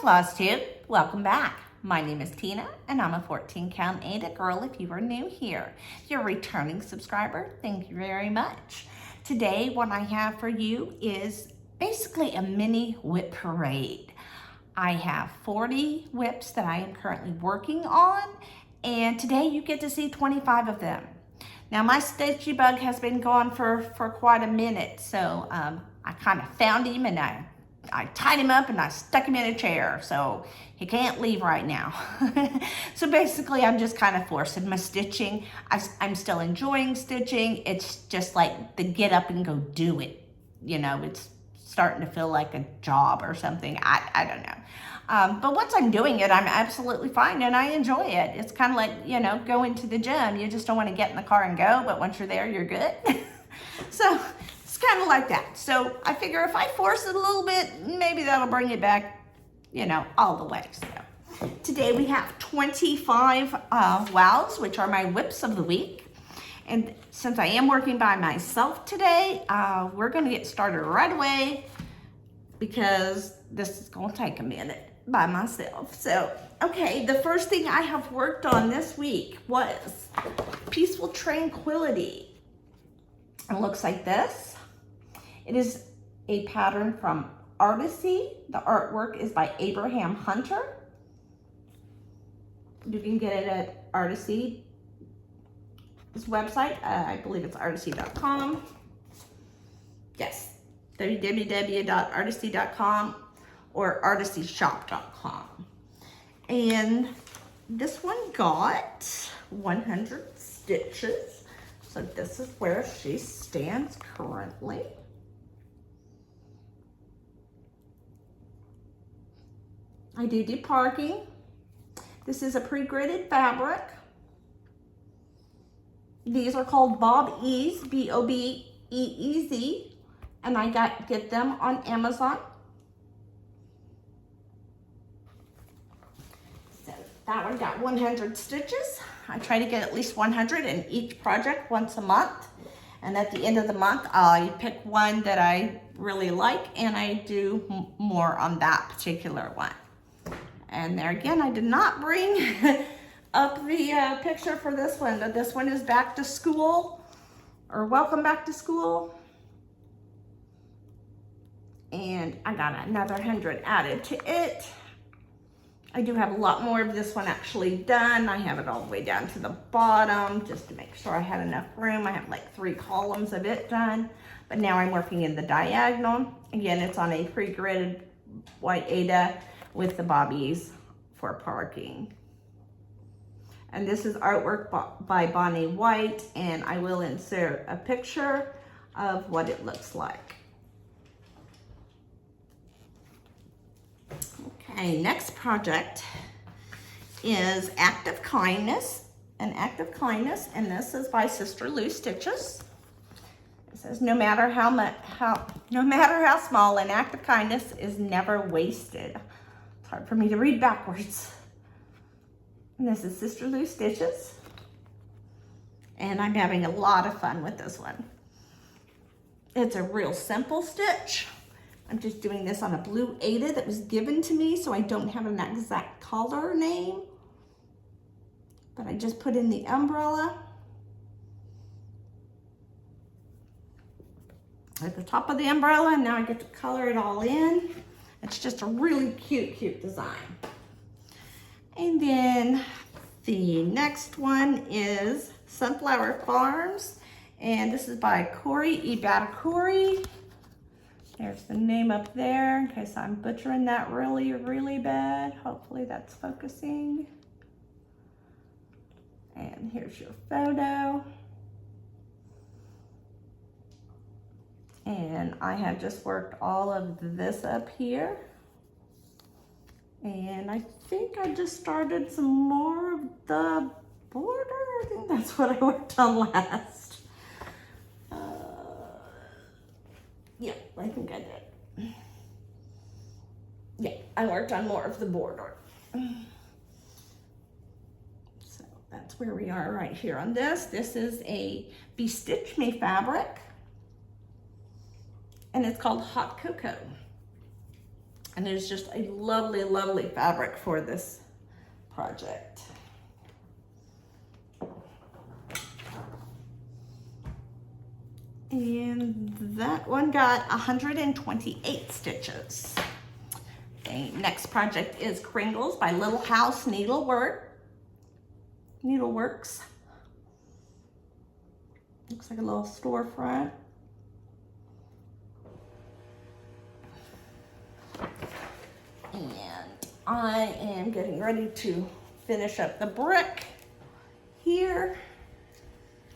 Flosstube, welcome back. My name is Tina and I'm a 14 count Aida girl if you are new here. If you're a returning subscriber, thank you very much. Today what I have for you is basically a mini WIP parade. I have 40 WIPs that I am currently working on, and today you get to see 25 of them. Now my stitchy bug has been gone for quite a minute, so I kind of found him and I tied him up and I stuck him in a chair, so he can't leave right now. So basically I'm just kind of forcing my stitching. I'm still enjoying stitching. It's just like the get up and go do it. You know, it's starting to feel like a job or something. I don't know. But once I'm doing it, I'm absolutely fine and I enjoy it. It's kind of like, you know, going to the gym. You just don't want to get in the car and go, but once you're there, you're good. So it's kind of like that. So I figure if I force it a little bit, maybe that'll bring it back, you know, all the way. So today we have 25 wows, which are my WIPs of the week. And since I am working by myself today, we're going to get started right away because this is going to take a minute by myself. So, okay, the first thing I have worked on this week was Peaceful Tranquility. It looks like this. It is a pattern from Artisy. The artwork is by Abraham Hunter. You can get it at Artisy's website. I believe it's artisy.com. Yes, www.artisy.com or artisyshop.com. And this one got 100 stitches. So this is where she stands currently. I do parking. This is a pre-gridded fabric. These are called Bob Ease, B-O-B-E-E-Z, and I get them on Amazon. So that one got 100 stitches. I try to get at least 100 in each project once a month. And at the end of the month, I pick one that I really like and I do more on that particular one. And there again, I did not bring up the picture for this one, but this one is back to school, or welcome back to school. And I got another 100 added to it. I do have a lot more of this one actually done. I have it all the way down to the bottom just to make sure I had enough room. I have like 3 columns of it done, but now I'm working in the diagonal. Again, it's on a pre-gridded white Aida with the bobbies for parking. And this is artwork by Bonnie White, and I will insert a picture of what it looks like. Okay, next project is Act of Kindness, an Act of Kindness, and this is by Sister Lou Stitches. It says, no matter how small, an act of kindness is never wasted. It's hard for me to read backwards. And this is Sister Lou Stitches. And I'm having a lot of fun with this one. It's a real simple stitch. I'm just doing this on a blue Aida that was given to me, so I don't have an exact color name. But I just put in the umbrella at the top of the umbrella, and now I get to color it all in. It's just a really cute design. And then the next one is Sunflower Farms, and this is by Corey Ibatakuri. There's the name up there in case I'm butchering that really bad. Hopefully that's focusing. And here's your photo. And I have just worked all of this up here. And I think I just started some more of the border. I think that's what I worked on last. Yeah, I think I did. Yeah, I worked on more of the border. So that's where we are right here on this. This is a Bestitch Me fabric, and it's called Hot Cocoa. And it's just a lovely, lovely fabric for this project. And that one got 128 stitches. The next project is Kringles by Little House Needleworks. Looks like a little storefront. And I am getting ready to finish up the brick here.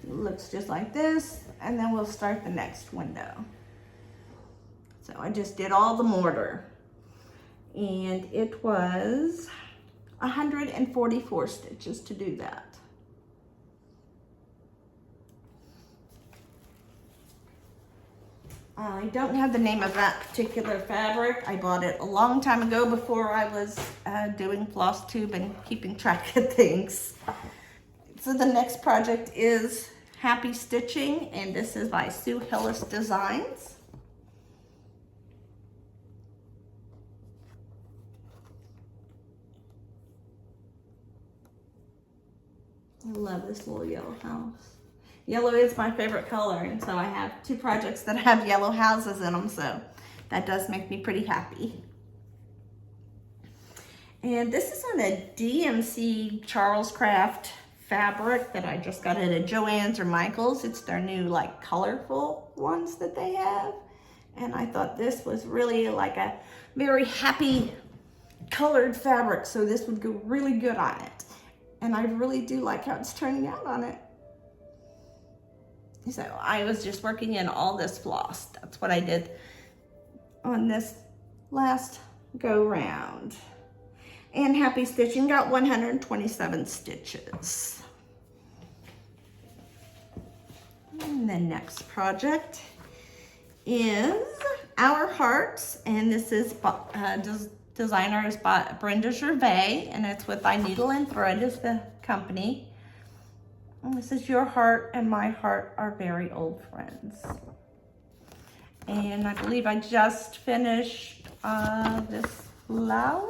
It looks just like this, and then we'll start the next window. So I just did all the mortar, and it was 144 stitches to do that. I don't have the name of that particular fabric. I bought it a long time ago before I was doing Flosstube and keeping track of things. So the next project is Happy Stitching, and this is by Sue Hillis Designs. I love this little yellow house. Yellow is my favorite color, and so I have two projects that have yellow houses in them, so that does make me pretty happy. And this is on a DMC Charles Craft fabric that I just got at Joann's or Michael's. It's their new like colorful ones that they have, and I thought this was really like a very happy colored fabric, so this would go really good on it. And I really do like how it's turning out on it. So I was just working in all this floss. That's what I did on this last go round. And Happy Stitching got 127 stitches. And the next project is Our Hearts, and this is designer is by Brenda Gervais, and it's with I Needle and Thread is the company. And this is Your Heart and My Heart Are Very Old Friends. And I believe I just finished this flower.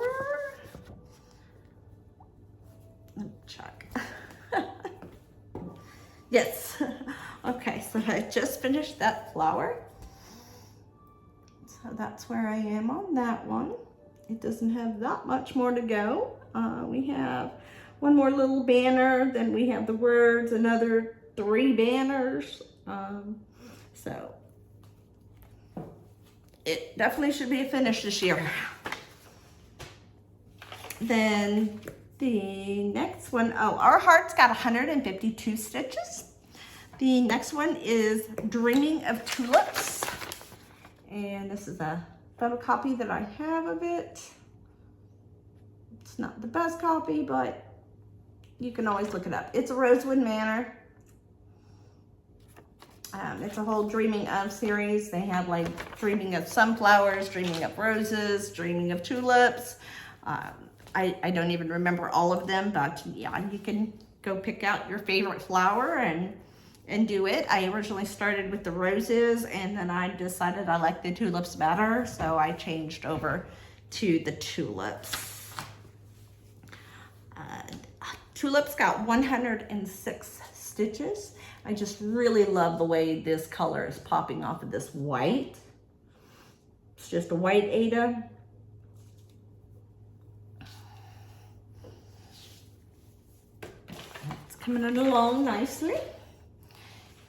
Let me check. Yes. Okay, so I just finished that flower. So that's where I am on that one. It doesn't have that much more to go. We have one more little banner, then we have the words, another 3 banners. So it definitely should be a finish this year. Then the next one, Our Heart's got 152 stitches. The next one is Dreaming of Tulips. And this is a photocopy that I have of it. It's not the best copy, but you can always look it up. It's a Rosewood Manor. It's a whole Dreaming of series. They have like Dreaming of Sunflowers, Dreaming of Roses, Dreaming of Tulips. I don't even remember all of them, but yeah, you can go pick out your favorite flower and do it. I originally started with the roses, and then I decided I liked the tulips better, so I changed over to the tulips. Tulips got 106 stitches. I just really love the way this color is popping off of this white. It's just a white Aida. It's coming along nicely.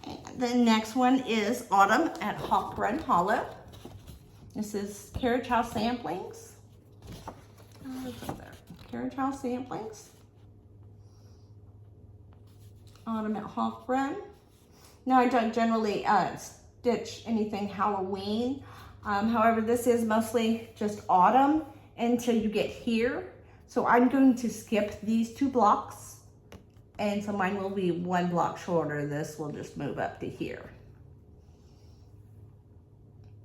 And the next one is Autumn at Hawk Run Hollow. This is Carriage House Samplings. What's up there? Carriage House Samplings. Autumn at Hawk Run. Now I don't generally stitch anything Halloween. However, this is mostly just autumn until you get here. So I'm going to skip these 2 blocks. And so mine will be 1 block shorter. This will just move up to here.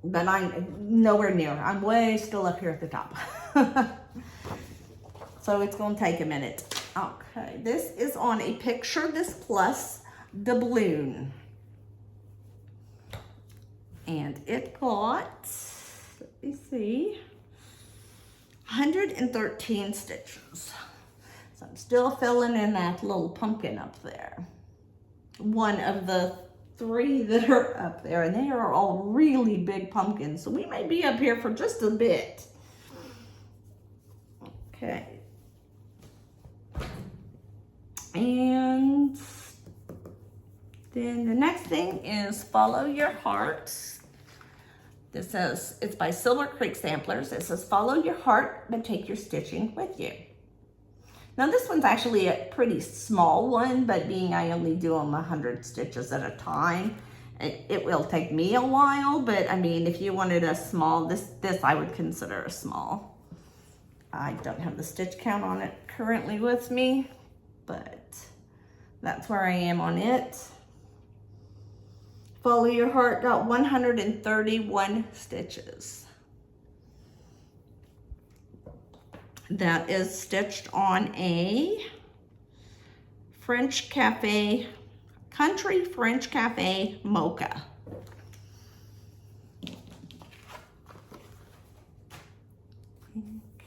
But I'm nowhere near. I'm way still up here at the top. So it's going to take a minute. Okay, this is on a Picture This Plus doubloon. And it got, let me see, 113 stitches. So I'm still filling in that little pumpkin up there. One of the 3 that are up there, and they are all really big pumpkins. So we may be up here for just a bit. Okay. And then the next thing is Follow Your Heart. This says, it's by Silver Creek Samplers. It says, follow your heart, but take your stitching with you. Now this one's actually a pretty small one, but being I only do them 100 stitches at a time, it will take me a while, but I mean, if you wanted a small, this I would consider a small. I don't have the stitch count on it currently with me, but that's where I am on it. Follow Your Heart got 131 stitches. That is stitched on a French Cafe, Country French Cafe Mocha.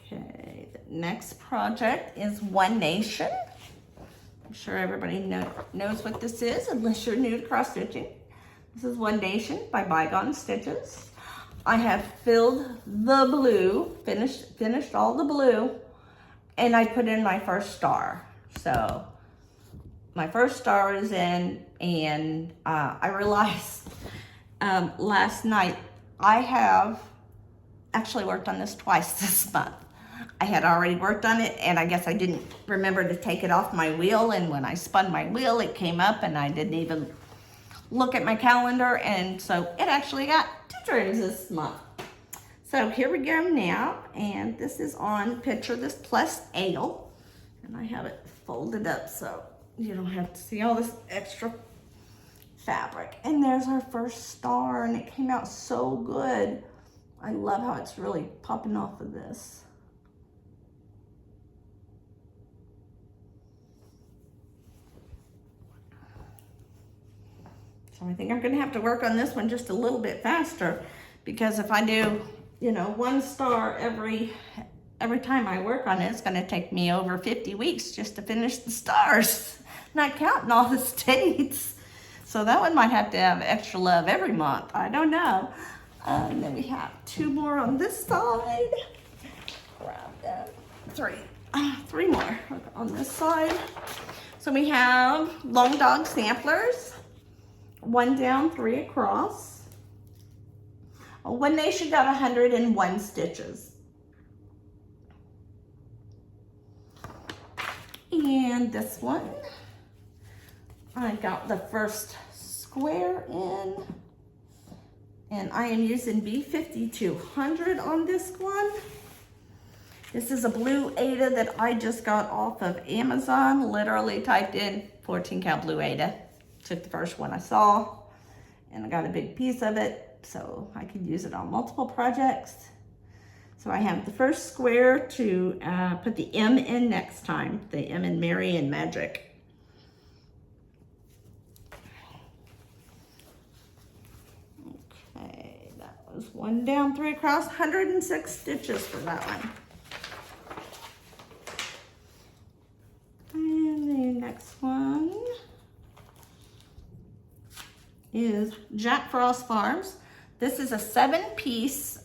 Okay, the next project is One Nation. I'm sure everybody knows what this is, unless you're new to cross stitching. This is One Nation by Bygone Stitches. I have filled the blue, finished all the blue, and I put in my first star. So my first star is in, and I realized last night I have actually worked on this twice this month. I had already worked on it, and I guess I didn't remember to take it off my wheel, and when I spun my wheel, it came up, and I didn't even look at my calendar, and so it actually got 2 turns this month. So here we go now, and this is on Picture This Plus Ale, and I have it folded up so you don't have to see all this extra fabric. And there's our first star, and it came out so good. I love how it's really popping off of this. So I think I'm gonna have to work on this one just a little bit faster, because if I do, you know, 1 star every time I work on it, it's gonna take me over 50 weeks just to finish the stars, not counting all the states. So that one might have to have extra love every month. I don't know. And then we have 2 more on this side. Grab them. 3 more on this side. So we have Long Dog Samplers. 1 down, 3 across. One Nation got 101 stitches. And this one, I got the first square in, and I am using B5200 on this one. This is a blue Aida that I just got off of Amazon. Literally typed in 14 count blue Aida. Took the first one I saw, and I got a big piece of it, so I could use it on multiple projects. So I have the first square to put the M in next time, the M in Mary and Magic. Okay, that was 1 down, 3 across, 106 stitches for that one. And the next one is Jack Frost Farms. This is a 7-piece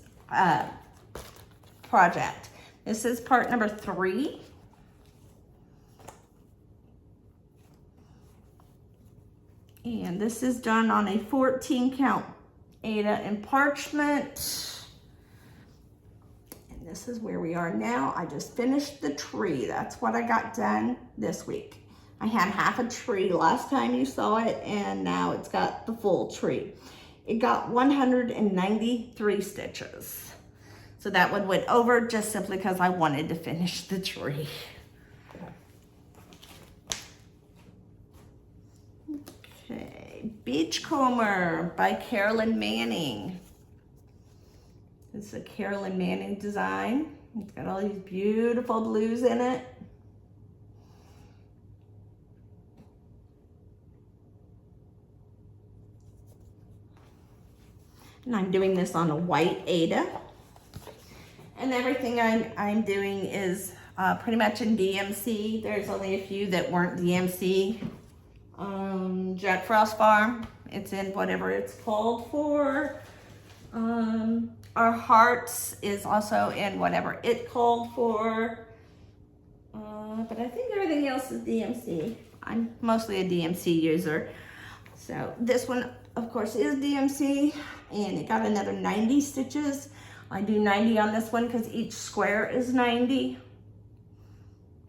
project. This is part number 3. And this is done on a 14 count Aida in parchment. And this is where we are now. I just finished the tree. That's what I got done this week. I had half a tree last time you saw it, and now it's got the full tree. It got 193 stitches. So that one went over just simply because I wanted to finish the tree. Okay, Beachcomber by Carolyn Manning. This is a Carolyn Manning design. It's got all these beautiful blues in it. And I'm doing this on a white Aida. And everything I'm doing is pretty much in DMC. There's only a few that weren't DMC. Jack Frost Farm, it's in whatever it's called for. Our Hearts is also in whatever it called for. But I think everything else is DMC. I'm mostly a DMC user. So this one, of course, is DMC, and it got another 90 stitches. I do 90 on this one because each square is 90.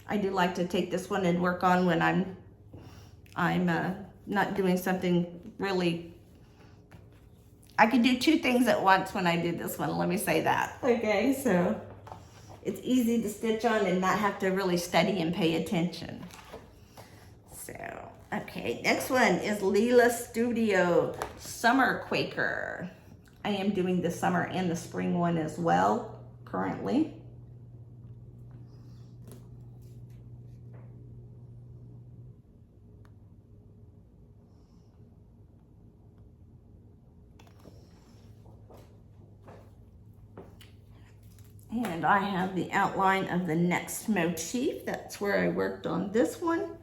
I do like to take this one and work on when I'm not doing something really. I can do two things at once when I do this one, let me say that. Okay, so it's easy to stitch on and not have to really study and pay attention. So, okay, next one is Leela Studio Summer Quaker. I am doing the summer and the spring one as well, currently. And I have the outline of the next motif. That's where I worked on this one.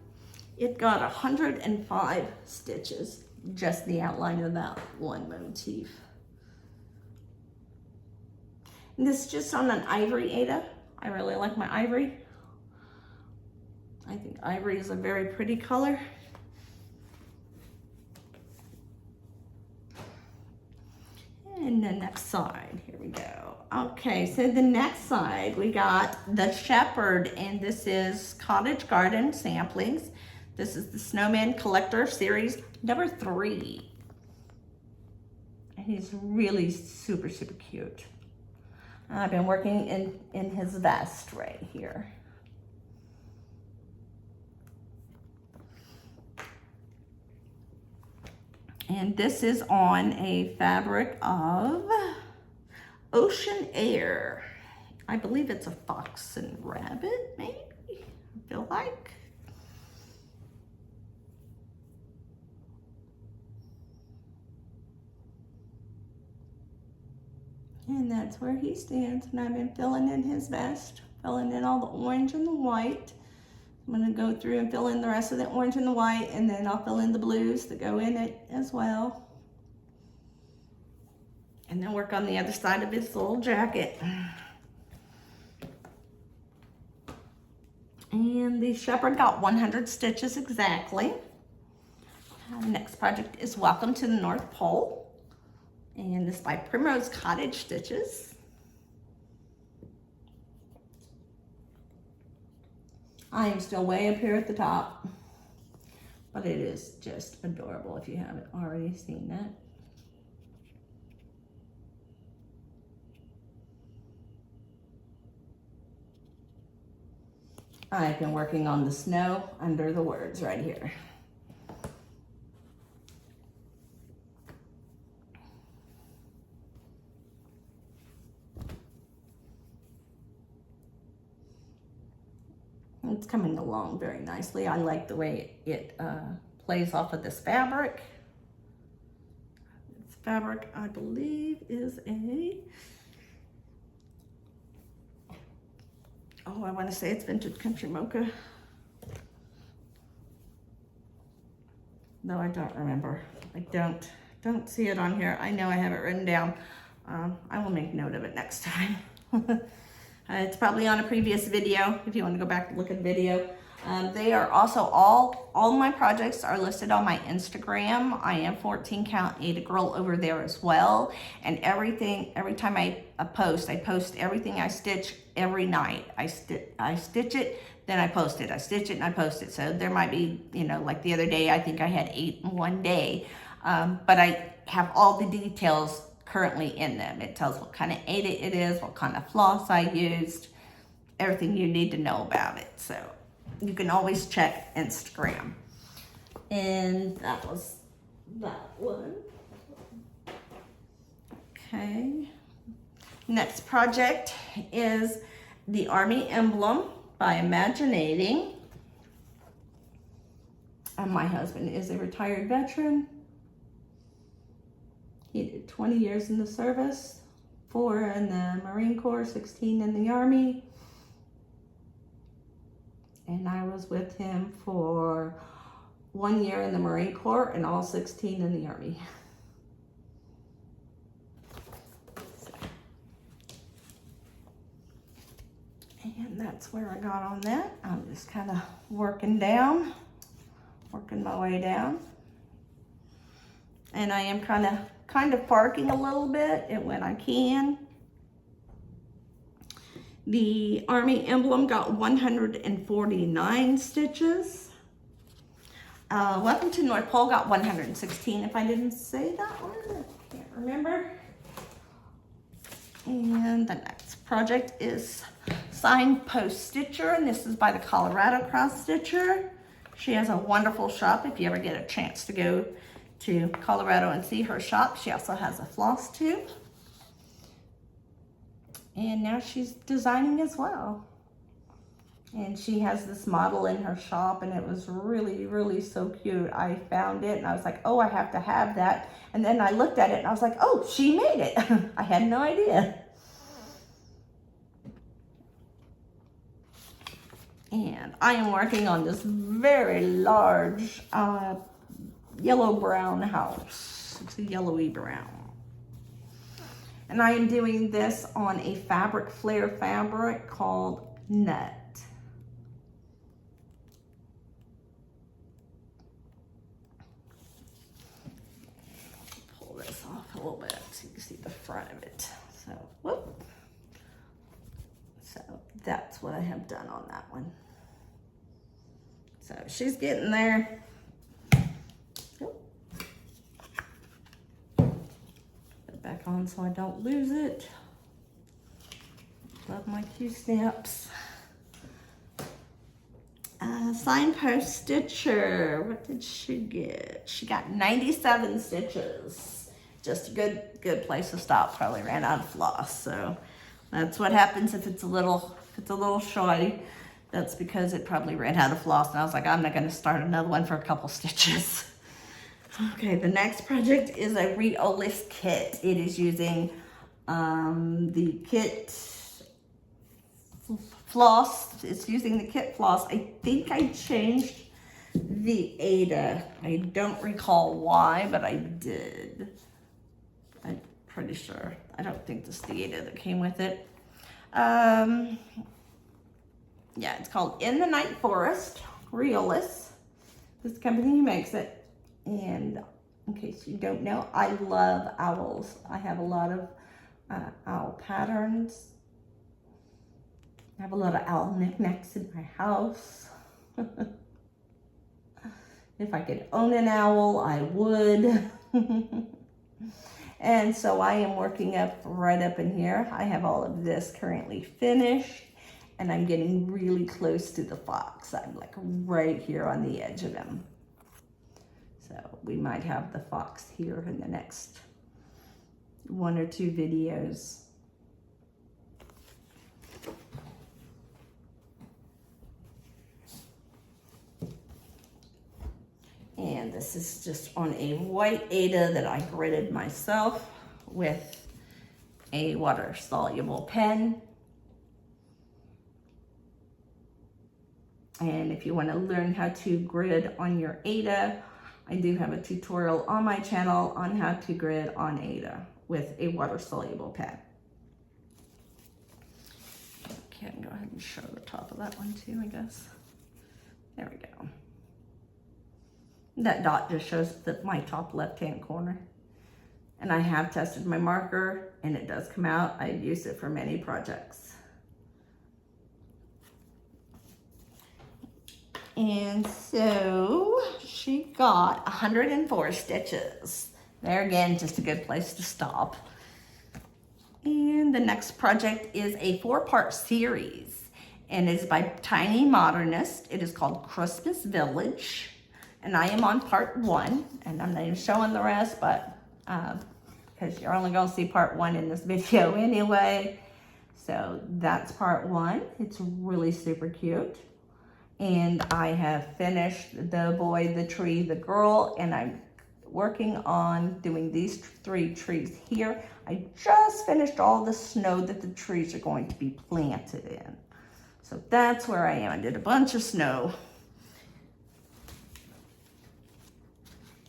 It got 105 stitches, just the outline of that one motif. And this is just on an ivory, Aida. I really like my ivory. I think ivory is a very pretty color. And the next side, here we go. Okay, so the next side, we got the Shepherd, and this is Cottage Garden Samplings. This is the Snowman Collector Series number 3. And he's really super, super cute. I've been working in his vest right here. And this is on a fabric of Ocean Air. I believe it's a fox and rabbit, maybe, I feel like. And that's where he stands, and I've been filling in his vest, filling in all the orange and the white. I'm gonna go through and fill in the rest of the orange and the white, and then I'll fill in the blues that go in it as well. And then work on the other side of his little jacket. And the Shepherd got 100 stitches exactly. Next project is Welcome to the North Pole. And this is by Primrose Cottage Stitches. I am still way up here at the top, but it is just adorable if you haven't already seen that. I've been working on the snow under the words right here. It's coming along very nicely. I like the way it plays off of this fabric. This fabric, I believe, is a, I want to say it's Vintage Country Mocha. No, I don't remember. I don't see it on here. I know I have it written down. I will make note of it next time. It's probably on a previous video if you want to go back and look at the video. They are also all my projects are listed on my Instagram. I am 14 Count Aida Girl over there as well. And every time I post everything I stitch every night. I stitch it, then I post it. I stitch it and I post it. So there might be, like the other day, I think I had 8 in one day. But I have all the details currently in them. It tells what kind of Aida it is, what kind of floss I used, everything you need to know about it. So you can always check Instagram. And that was that one. Okay. Next project is the Army Emblem by Imaginating. And my husband is a retired veteran. He did 20 years in the service, 4 in the Marine Corps, 16 in the Army. And I was with him for 1 year in the Marine Corps and all 16 in the Army. And that's where I got on that. I'm just kind of working my way down. And I am kind of parking a little bit when I can. The Army emblem got 149 stitches. Welcome to North Pole got 116. If I didn't say that one, I can't remember. And the next project is Signpost Stitcher, and this is by the Colorado Cross Stitcher. She has a wonderful shop if you ever get a chance to go to Colorado and see her shop. She also has a Flosstube. And now she's designing as well. And she has this model in her shop, and it was really, really so cute. I found it and I was like, oh, I have to have that. And then I looked at it and I was like, oh, she made it. I had no idea. And I am working on this very large yellow-brown house. It's a yellowy brown. And I am doing this on a fabric flare fabric called Nut. Pull this off a little bit so you can see the front of it. So, whoop. So that's what I have done on that one. So she's getting there. Put it back on so I don't lose it. Love my Q-snaps. Signpost Stitcher. What did she get? She got 97 stitches. Just a good place to stop. Probably ran out of floss. So that's what happens if it's a little shoddy. That's because it probably ran out of floss, and I was like, I'm not going to start another one for a couple stitches. Okay, the next project is a Reolist kit. It is using the kit floss. It's using the kit floss. I think I changed the Aida. I don't recall why, but I did. I'm pretty sure. I don't think this is the Aida that came with it. Yeah, it's called In the Night Forest, Reolist. This is the company who makes it. And in case you don't know, I love owls. I have a lot of owl patterns. I have a lot of owl knickknacks in my house. If I could own an owl, I would. And so I am working right up in here. I have all of this currently finished. And I'm getting really close to the fox. I'm like right here on the edge of him. So we might have the fox here in the next 1 or 2 videos. And this is just on a white Aida that I gridded myself with a water-soluble pen. And if you want to learn how to grid on your Aida, I do have a tutorial on my channel on how to grid on Aida with a water-soluble pen. Okay, I can go ahead and show the top of that one too, I guess. There we go. That dot just shows my top left-hand corner. And I have tested my marker, and it does come out. I've used it for many projects. And so she got 104 stitches. There again, just a good place to stop. And the next project is a 4-part series, and it's by Tiny Modernist. It is called Christmas Village, and I am on part 1, and I'm not even showing the rest, but because you're only going to see part 1 in this video anyway. So that's part 1. It's really super cute. And I have finished the boy, the tree, the girl, and I'm working on doing these 3 trees here. I just finished all the snow that the trees are going to be planted in. So that's where I am. I did a bunch of snow.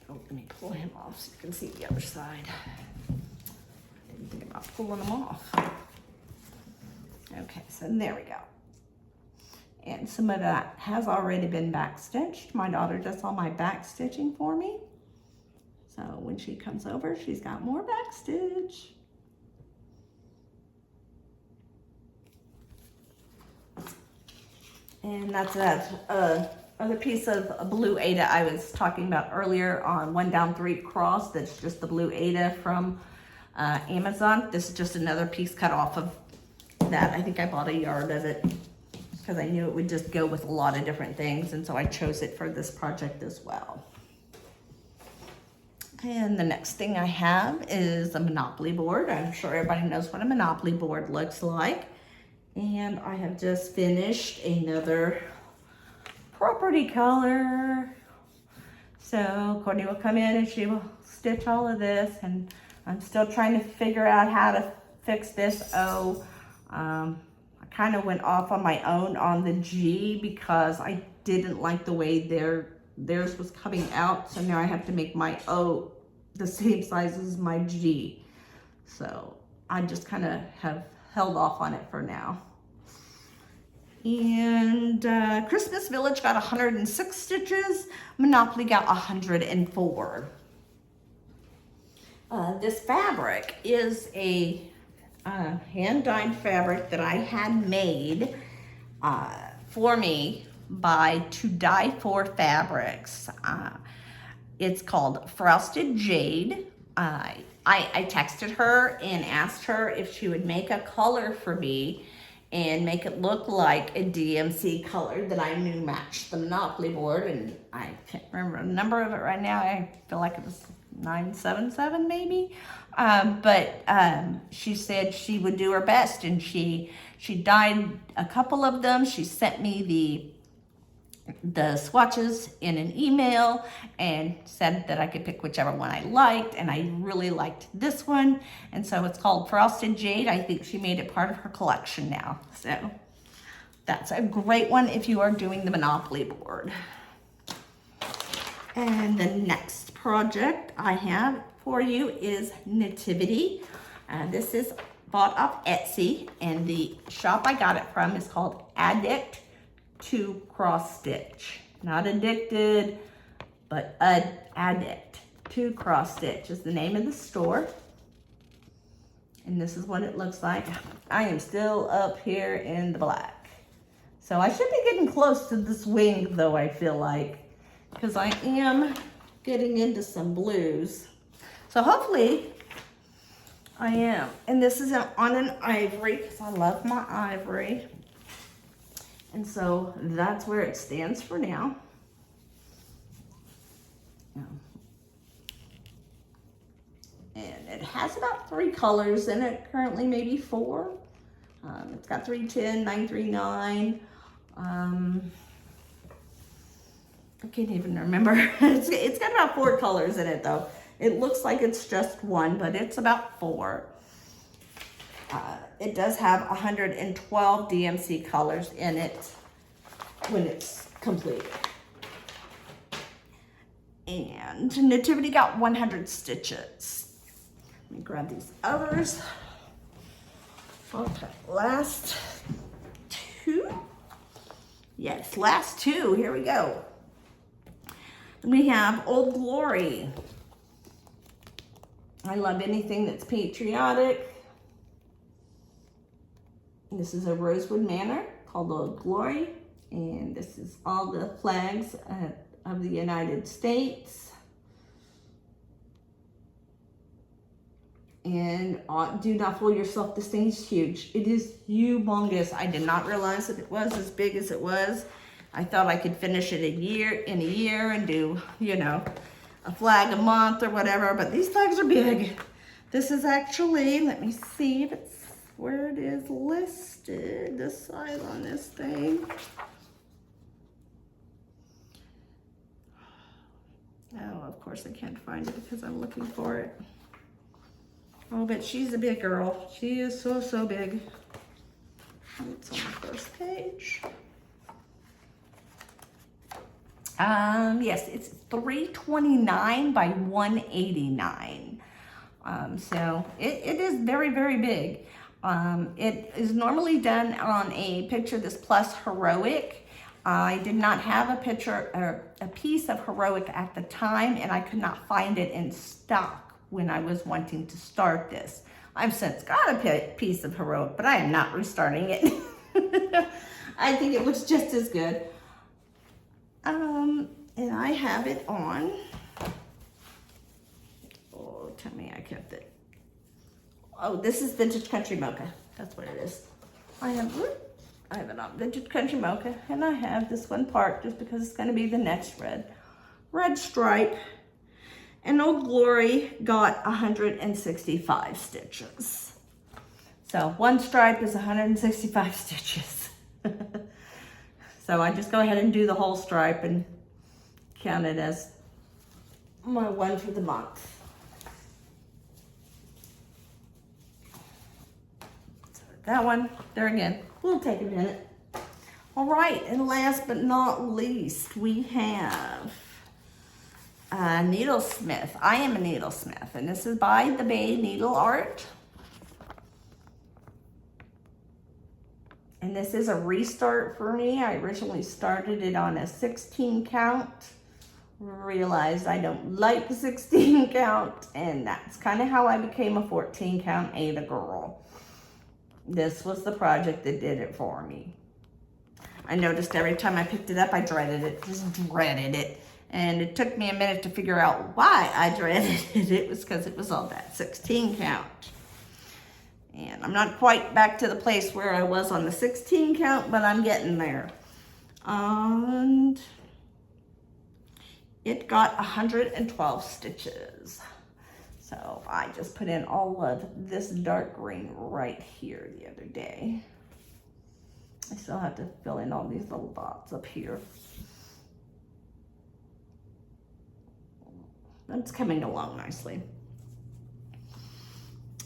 Oh, let me pull him off so you can see the other side. I didn't think about pulling them off. Okay, so there we go. And some of that has already been back stitched. My daughter does all my back stitching for me. So when she comes over, she's got more back stitch. And that's that other piece of blue Aida I was talking about earlier on 1 down 3 cross. That's just the blue Aida from Amazon. This is just another piece cut off of that. I think I bought a yard of it because I knew it would just go with a lot of different things, and so I chose it for this project as well. And the next thing I have is a Monopoly board. I'm sure everybody knows what a Monopoly board looks like. And I have just finished another property color. So Courtney will come in and she will stitch all of this, and I'm still trying to figure out how to fix this O. I kind of went off on my own on the G because I didn't like the way theirs was coming out. So now I have to make my O the same size as my G. So I just kind of have held off on it for now. And Christmas Village got 106 stitches. Monopoly got 104. This fabric is a hand-dyed fabric that I had made for me by To Die For Fabrics. It's called Frosted Jade. I texted her and asked her if she would make a color for me and make it look like a DMC color that I knew matched the Monopoly board. And I can't remember the number of it right now. I feel like it was 977 maybe. But she said she would do her best, and she dyed a couple of them. She sent me the swatches in an email and said that I could pick whichever one I liked, and I really liked this one, and so it's called Frosted Jade. I think she made it part of her collection now, so that's a great one if you are doing the Monopoly board. And the next project I have for you is Nativity. This is bought off Etsy, and the shop I got it from is called Addict to Cross Stitch. Not addicted, but Addict to Cross Stitch is the name of the store. And this is what it looks like. I am still up here in the black. So I should be getting close to this wing though, I feel like, because I am getting into some blues. So hopefully I am. And this is on an ivory because I love my ivory. And so that's where it stands for now. And it has about 3 colors in it currently, maybe 4. It's got 310, 939. I can't even remember. It's got about 4 colors in it though. It looks like it's just 1, but it's about 4. It does have 112 DMC colors in it when it's completed. And Nativity got 100 stitches. Let me grab these others. Okay, last 2. Yes, last 2. Here we go. We have Old Glory. I love anything that's patriotic. This is a rosewood manor called Old Glory, and this is all the flags of the United States. And do not fool yourself, this thing's huge. It is humongous. I did not realize that it was as big as it was. I thought I could finish it in a year and do, you know, a flag a month or whatever, but these flags are big. This is actually, let me see if it's where it is listed, the size on this thing. Oh, of course I can't find it because I'm looking for it. Oh, but she's a big girl. She is so, so big. It's on the first page. Yes, it's 329 by 189. So it is very, very big. It is normally done on a picture this plus heroic. I did not have a picture or a piece of heroic at the time, and I could not find it in stock when I was wanting to start this. I've since got a piece of heroic, but I am not restarting it. I think it looks just as good. And I have it on. Oh, tell me I kept it. Oh, this is Vintage Country Mocha. That's what it is. I have it on Vintage Country Mocha, and I have this one part just because it's going to be the next red stripe. And Old Glory got 165 stitches. So one stripe is 165 stitches. So I just go ahead and do the whole stripe and count it as my one for the month. So that one, there again, will take a minute. All right, and last but not least, we have a needlesmith. I am a needlesmith, and this is by the Bay Needle Art. And this is a restart for me. I originally started it on a 16 count. Realized I don't like 16 count, and that's kind of how I became a 14 count Aida girl. This was the project that did it for me. I noticed every time I picked it up, I dreaded it, just dreaded it. And it took me a minute to figure out why I dreaded it. It was because it was on that 16 count. And I'm not quite back to the place where I was on the 16 count, but I'm getting there. And it got 112 stitches. So I just put in all of this dark green right here the other day. I still have to fill in all these little dots up here. That's coming along nicely.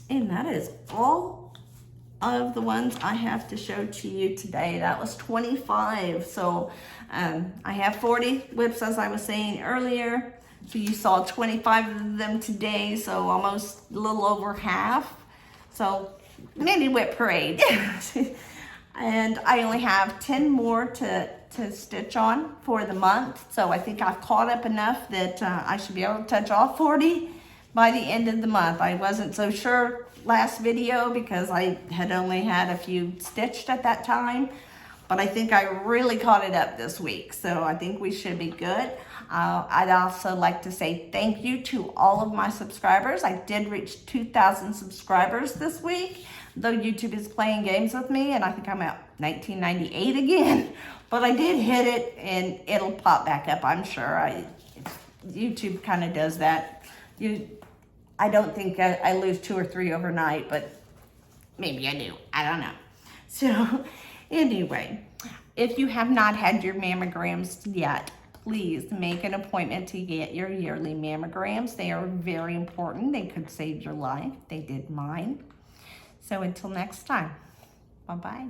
And that is all of the ones I have to show to you today. That was 25. So I have 40 WIPs, as I was saying earlier. So you saw 25 of them today, so almost a little over half. So mini WIP parade. And I only have 10 more to stitch on for the month. So I think I've caught up enough that I should be able to touch all 40 by the end of the month. I wasn't so sure last video because I had only had a few stitched at that time, but I think I really caught it up this week. So I think we should be good. I'd also like to say thank you to all of my subscribers. I did reach 2,000 subscribers this week, though YouTube is playing games with me, and I think I'm at 1998 again, but I did hit it, and it'll pop back up, I'm sure. YouTube kind of does that. I don't think I lose 2 or 3 overnight, but maybe I do. I don't know. So anyway, if you have not had your mammograms yet, please make an appointment to get your yearly mammograms. They are very important. They could save your life. They did mine. So until next time, bye-bye.